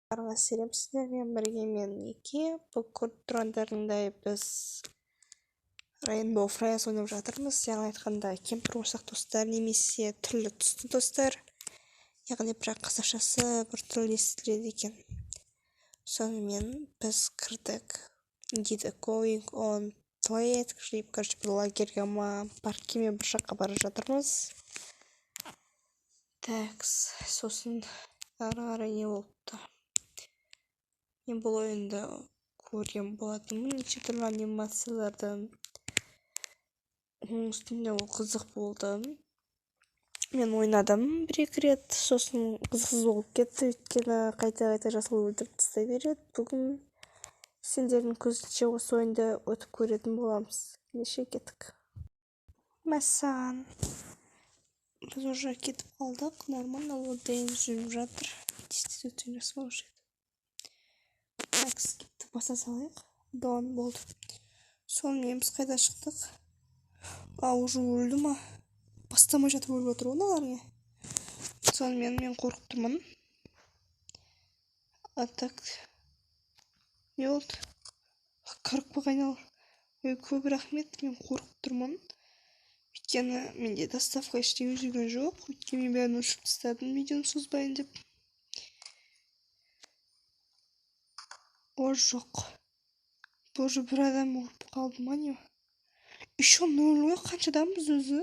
Арға сәлем, сіздермен бірге мен Неке. Бұл көріп тұрғандарыңдай біз Rainbow Friends ойнап жатырмыз. Яғни айтқанда кемпір ошақ достар немесе түрлі түсті достар. Яғни бірақ қазақшасы бір түрлі естіледі екен. Сонымен біз кірдік. Дейді going on toilet. Короче, бір лагерьге ма, паркке ме бір жаққа бара жатырмыз. Такс, сосын ары-ары не болыпты. Мен бұл ойынды көрген болатынмын. Неше түрлі анимациялардан. Оның үстінде ол қызық болды. Мен ойнадым бір-екі рет, сосын қызықсыз болып кетті, өйткені қайта-қайта жасыл өлтіріп тастай береді. Бүгін сендердің көзінше осы ойынды өтіп көретін боламыз. Неше кеттік. Мәссаған. Біз уже кетіп қалдық. Нормально лоддайын жүріп жатыр. Тез өткен жақсы болушы еді. Такс, кетті баса салайық. Даун болды. Сонымен біз қайда шықтық? Уже өлді ма? Бастамай жатып өліп отыр оналарыңа. Сонымен мен қорқып тұрмын. Так. Не болды? Қырықпа қайнал. Көп рахмет, мен қорқып тұрмын. Өйткені менде доставка ештеңе жүрген жоқ. Өйткені мен бәрін өшіріп тастадым видеоны созбайын деп. О, жоқ. Боже, бір адам өліп қалды ма не? Еще 0 қанша адамбыз өзі?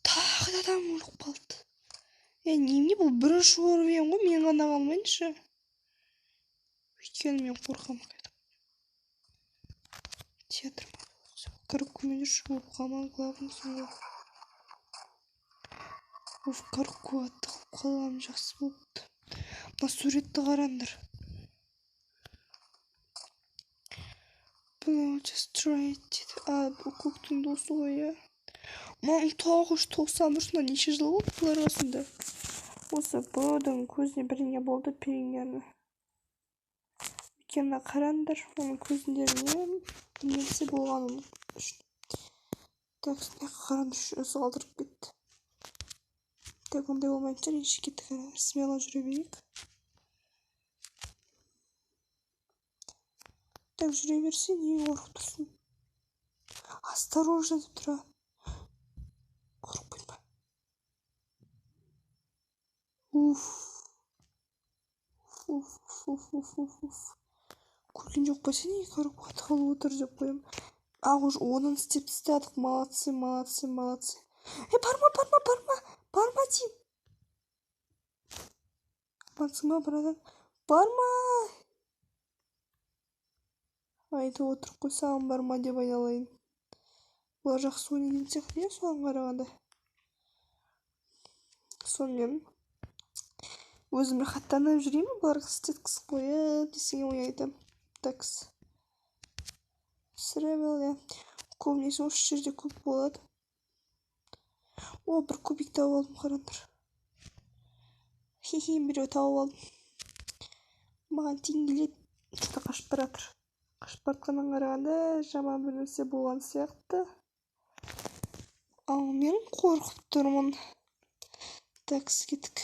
Тағы да адам өліп қалды. Немене бұл бірінші уровень ғой, мен ғана қалмайыншы. Өйткені мен қорқамын қайда. Театр ма? Қырық күнмен жүріп өліп қалман главный сонда. Қырық қуатты қылып қалғаным жақсы болыпты. Мына суретті қараңдар. Just try it. Бұл көктің досы ғой, я. 1991 неше жыл болды бұл арасында. Осы бұның көзіне біріне болды примерно. Өйткені қараңдар, оның көзіндеріне несі болғанын үшін. Так, қараңдар өзі қалдырып кетті. Так, ондай болмайынша неше кетті қараңдар. Смело жүре берейік. Так, жүре берсе, неге қорқып тұрсың? Осторожно деп тұра. Қорқпайын ба? Көрген жоқ па сен, қорқып қатқалы отыр деп қоям. Уже оның істеп тастадық. Молодцы. Барма дейм. Амансың ба, братан? Барма. Айтып отырып қойсам барма деп айналайын. Бұлар жақсы ойнайтын сияқты, соған қарағанда. Сонымен өзім рахаттанып жүремін, бұларға істеткісі қойып десең ой айтам. Такс. Сірә бәле. Көбінесе осы жерде көп болады. Бір кубик тауып алдым, қараңдар. Біреу тауып алдым. Маған тең келеді. Что-то қашып баратыр. Қашып баратқаннан қарағанда жаман бір нәрсе болған сияқты. Ал мен қорқып тұрмын. Такс, кеттік.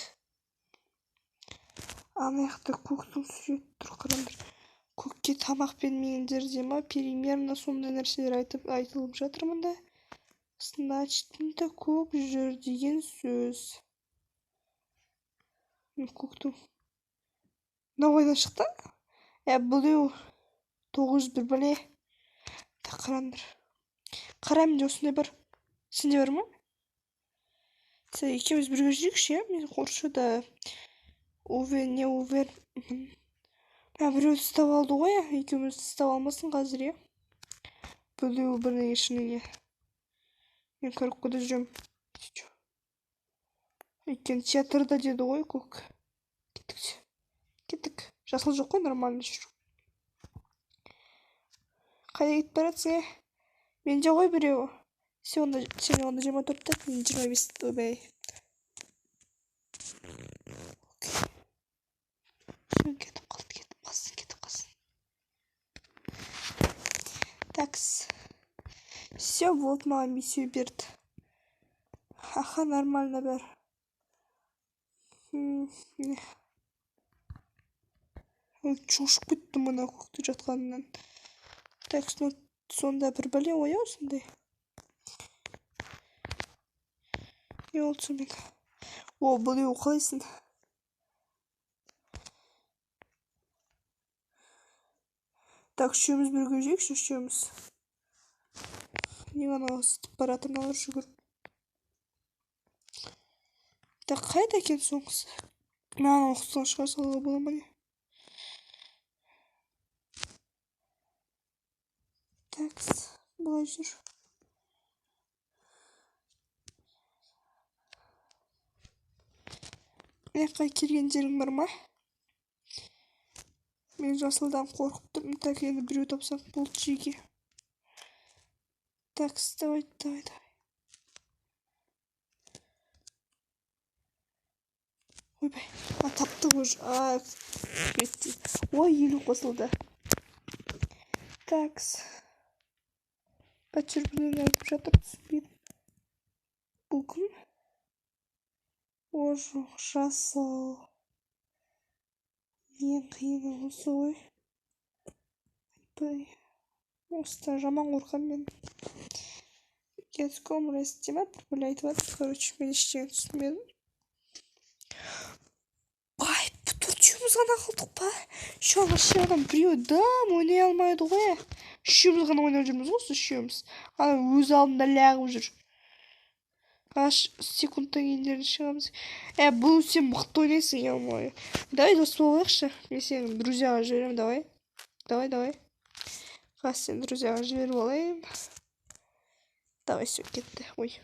Ана жақта көктің суреті тұр, қараңдар. Көкке тамақ бермеңдер де ма? Примерно сондай нәрселер айтылып жатырмын да. Значит, көк жүр деген сөз. Көктің. Науайдан шықты? Бұл 901 біле. Так, қараңдар. Қараймын де осындай бар. Сенде бар ма? Сен екеуміз бірге жүрейікші, мен қоршыда не увер. Біреу ұстап алды ғой, екеуміз ұстап алмасын қазір, е. Біреу біріне шыныңе. Мен көріп көді жүрем. Өйткені театрда деді ғой, көк. Кеттік. Жасыл жоқ қой, нормально жүр. Қайда кетіп баратсың, е? Менде ғой біреу. Сен онда 24-ті, мен 25-ті, өбәй. Кетіп қалсын. Такс. Все, вот маған миссию берді. Нормально бәр. шошып кеттім мына көкте жатқанынан. Так, сонда бір бәле ой-ау сондай. Не болды сонымен? О, бұл еу қалайсың? Так, үшеуміз бірге жейікші, үшеуміз. Не ғана ысытып баратырмалар жүгіріп. Так, қайда екен соңғысы? Маған оқыстан шығар салуға бола ма не? Так, былай жүр. Мына келген жерің бар ма? Мен жасылдан қорқып тұрмын. Так, енді біреу тапсақ болды жеге. Так, давай. Ойбай, таптық уже. Кетті. Ой, елу қосылды. Так. Бәтшір бірден айтып жатыр, түспейді. Бұл кім? О, жоқ, жасыл. Ең қиыны осы ғой. Ойбай. Осыдан жаман қорқам мен. Кетком рәсте ма? Бір айтып жатыр. Короче, мен ештеңе түсінбедім. Ай, төртеуміз ғана қалдық па? Шоға шағын біреу дам ойнай алмайды ғой. Үшеуміз ғана ойнап жүрміз ғой, үшеуміз. Ана өз алдында лағып жүр. Секундтан кейіндерін шығамыз. Бұл сен мықты ойнайсың, елмай. Давай дос болайықшы. Мен сені друзьяға жіберем, давай. Давай. Сен друзьяға жіберіп алайын. Давай, все, кетті. Ой.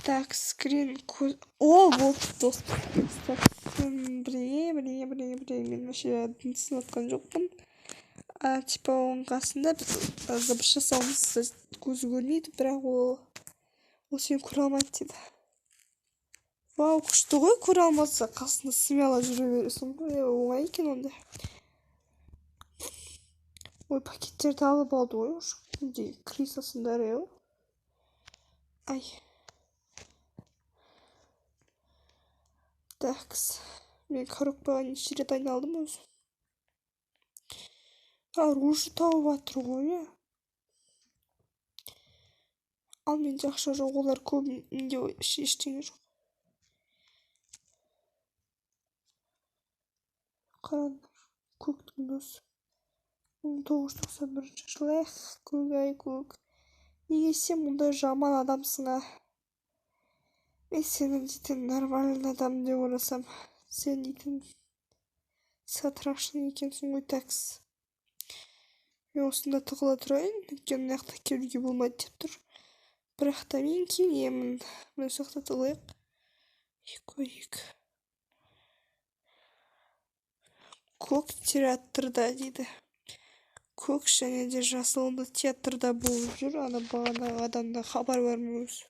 Так, скрин... О, вот, дос. Бірге. Мен вообще дынсын атқан жоқпын. Типа, оның қасында біз забыш жасауымыз көзі көрмейді, бірақ ол сен көре алмайды дейді. Вау, күшті ғой, көре алмаса қасында смело жүре бересің ғой. Оңай екен онда. Ой, пакеттерді алып алды ғой. Де крисасындар еу. Ай. Такс. Мен коробкаға неше рет айналдым өзі. Оружие тауып атыр ғой. Ал менде ақша жоқ, олар көбінде ештеңе жоқ. Қараңдар, көктің досы. 1991 жылы. Көк. Неге сен мұндай жаман адамсың, Мен сені дейтін нормальный адам деп ойласам, сен дейтін страшный екенсің ғой, такс. Мен осында тығыла тұрайын, өйткені мына жақта келуге болмайды деп тұр. Бірақ та мен келемін. Мына жақта тығылайық. 2. Көк театрда дейді. Көк және де жасылды театрда болып жүр. Ана бағана адамда хабар бар ма өзі?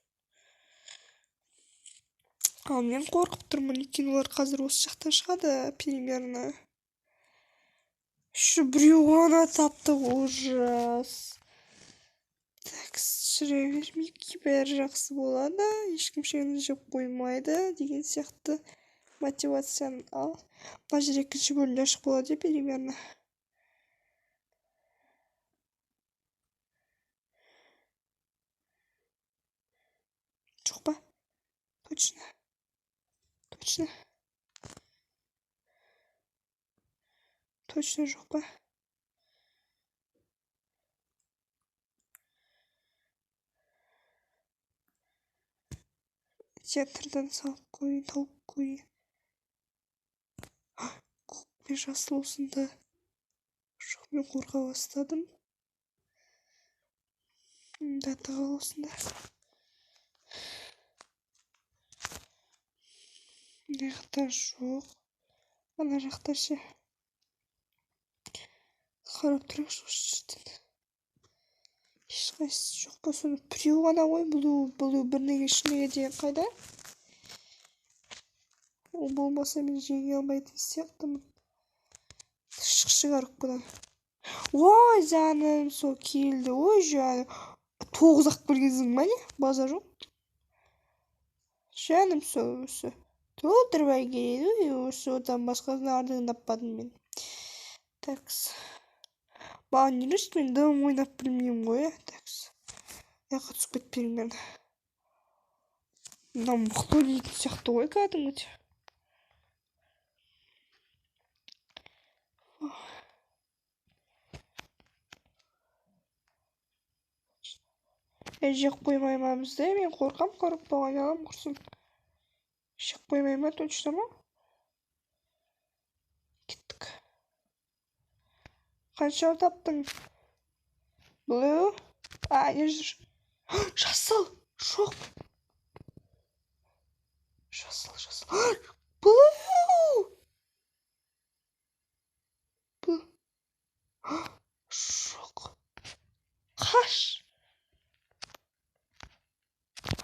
Ал мен қорқып тұрмын, өйткені олар қазір осы жақтан шығады, примерно. Біреу ғана тапты, ужас. Так, жүре бермейік, бәрі жақсы болады, ешкім шені жеп қоймайды деген сияқты мотивацияны ал. Мына жер екінші бөлімде ашық болады, примерно. Жоқ па? Точно жоқ па? Театрдан салып қойын, тауып қойын. Көк пен жасыл осында. Жоқ, мен қорқа бастадым. Да, тығыл осында. Мына жақта жоқ. Ана жақта ше. Қарап тұрайықшы осы жерден. Ешқайсысы жоқ па, соны біреу ғана ғой, бұл бірнеге ішінеге деген қайда? Ол болмаса мен жеңе алмайтын сияқтымын. Шығарып бұдан. Ой, жаным, сол келді. Ой, жаным. 9-ақ бөлгенсің ма не? База жоқ. Жаным, сол өсі. Отырбай келеді, одан басқасын ардығын таппадым мен. Такс. Маған не үшін мен дым ойнап білмеймін ғой, такс. Яққа түсіп кетпеймін. Мынау мықты ойлайтын сияқты ғой кәдімгідей. Жек қоймай ма бізде? Мен қорқам, қорықпауға айналам құрсын. Жек қоймай ма, точно ма? Кеттік. Қанша таптың? Blue? Не жүр? Жасыл! Жоқ! Жасыл! Blue! Жоқ! Қаш!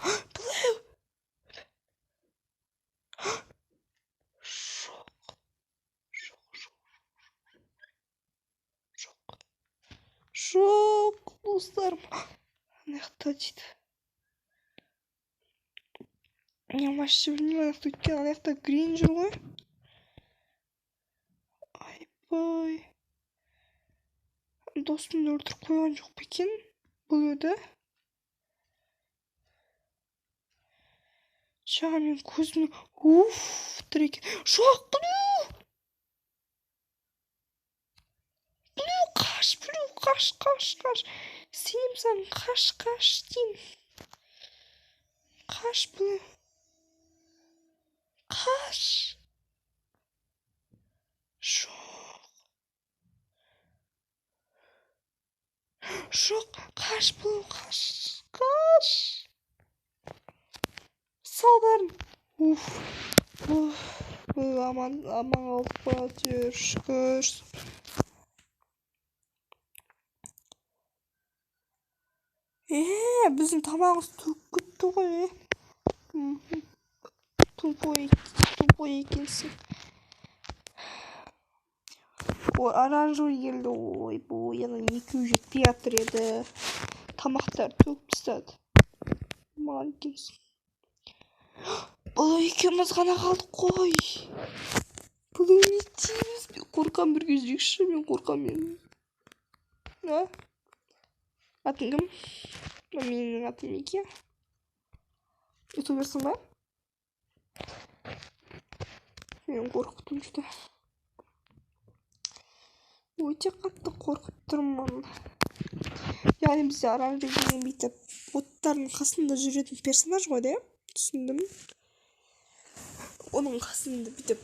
Blue! Жоқ, достарым. Аяқта дейді. Мен вообще білмеймін, аяқта өткен аяқта грин жүр ғой. Айбай. Досымды өлтіріп қойған жоқ па екен? Бұл еді. Жаңа мен көзімді... тұр екен. Жоқ, Blue! Blue, қаш, Blue, қаш. Сенем сан, қаш, дейм. Қаш, Blue. Қаш. Жоқ, қаш, Blue, қаш. Сал бәрін. Blue, аман қалып қойды, шүкір. Біздің тамағымыз кетті ғой. Тупой екенсің. Ой, оранжевый келді. Ойбой, ана екеуі жетпей жатыр еді. Тамақтар төгіп тастады. Маған екенсің. Бұл екеуміз ғана қалдық қой. Бұл не дейміз? Мен қорқам, бір кездекші, мен қорқам. Атың кім? Менің атым Мике. Ютуберсің ба? Мен қорқыптым жүді. Өте қатты қорқып тұрмын. Яғни бізде оранжевый деген бүйтіп оттардың қасында жүретін персонаж ғой, да? Түсіндім. Оның қасында бүйтіп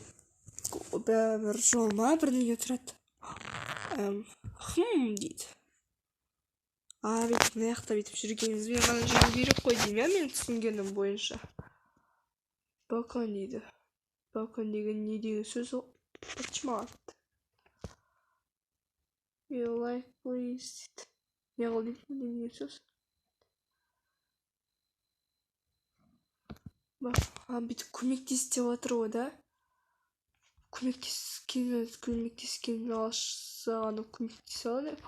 бір жолма бірдеңе тұрады. Дейді. Бүйтіп мына жақта бүйтіп жүргеніңізбен ғана жүру керек қой деймін, мен түсінгенім бойынша. Бакон дейді. Бакон деген не деген сөз ол? Почмат. You like please дейді. Не қыл дейді, не деген сөз? Бүйтіп көмектес деп отыр ғой, да? Көмектескен алашсағаны көмектесе алады.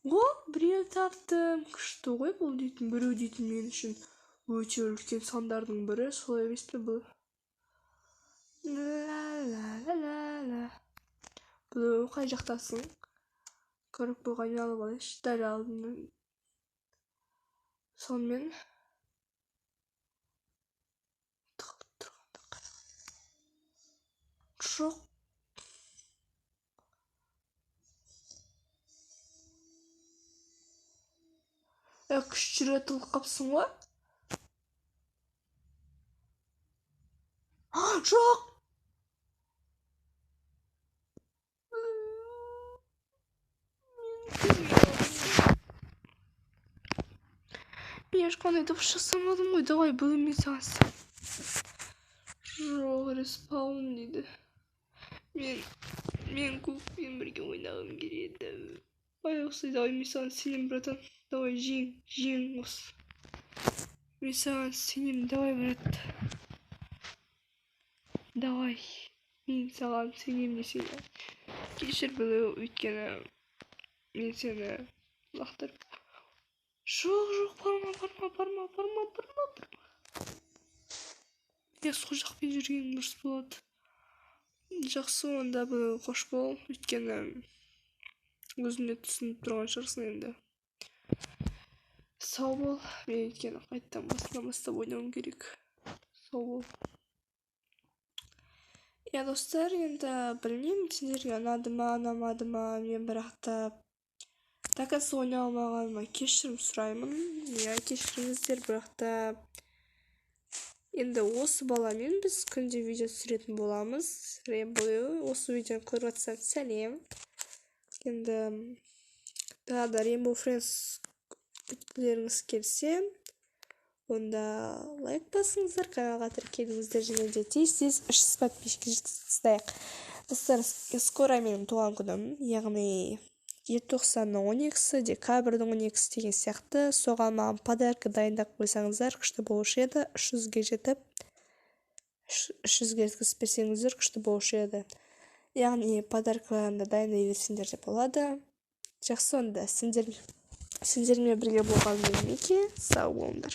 Біреу таптым. Күшті ғой бұл дейтін, біреу дейтін мен үшін өте үлкен сандардың бірі, солай емес пе бұл? Ла-ла-ла-ла-ла. Бұл қай жақтасың? Көріп бұға айналып алайыншы, дәл алдынан. Сонымен жоқ. Күш жүретіліп қапсың ғой? Жоқ! Мен ешқандай дыбыс жасамадым ғой, давай бөлінбей сағасы. Жоқ, респаун дейді. Мен көкпен бірге ойнағым келеді. Осылай, давай мен саған сенем, братан. Давай жең осы. Мен саған сенем, давай, брат. Давай. Мен саған сенем десең. Кешір Blue, өйткені мен сені лақтырып. Жоқ, барма. Я сол жақпен жүргенім дұрыс болады. Жақсы, онда бүгін қош бол, өйткені өзіңе түсініп тұрған шығарсың енді. Сау бол, мен өйткені қайттан басынан бастап ойнауым керек. Сау бол. Я достар, енді білмеймін, сендерге ұнады ма, ұнамады ма, мен бірақта такасы ойнай алмағаныма кешірім сұраймын. Я кешіріңіздер, бірақта енді осы баламен біз күнде видео түсіретін боламыз. Осы видеоны көріп жатсаң сәлем. Енді тағы да Rainbow Friends күткілеріңіз келсе, онда лайк басыңыздар, каналға тіркеліңіздер, және де тез-тез 300 подписчик жеткізейік. Достар, скоро менің туған күнім, яғни желтоқсанның 12-сі, декабрьдің 12-сі деген сияқты. Соған маған подарка дайындап қойсаңыздар, күшті болушы еді. 300-ге жетіп, 300-ге жеткізіп берсеңіздер, күшті болушы еді. Яғни подаркаларымды дайындай берсеңдер де болады. Жақсы, онда сендермен бірге болғанымен сау болыңдар.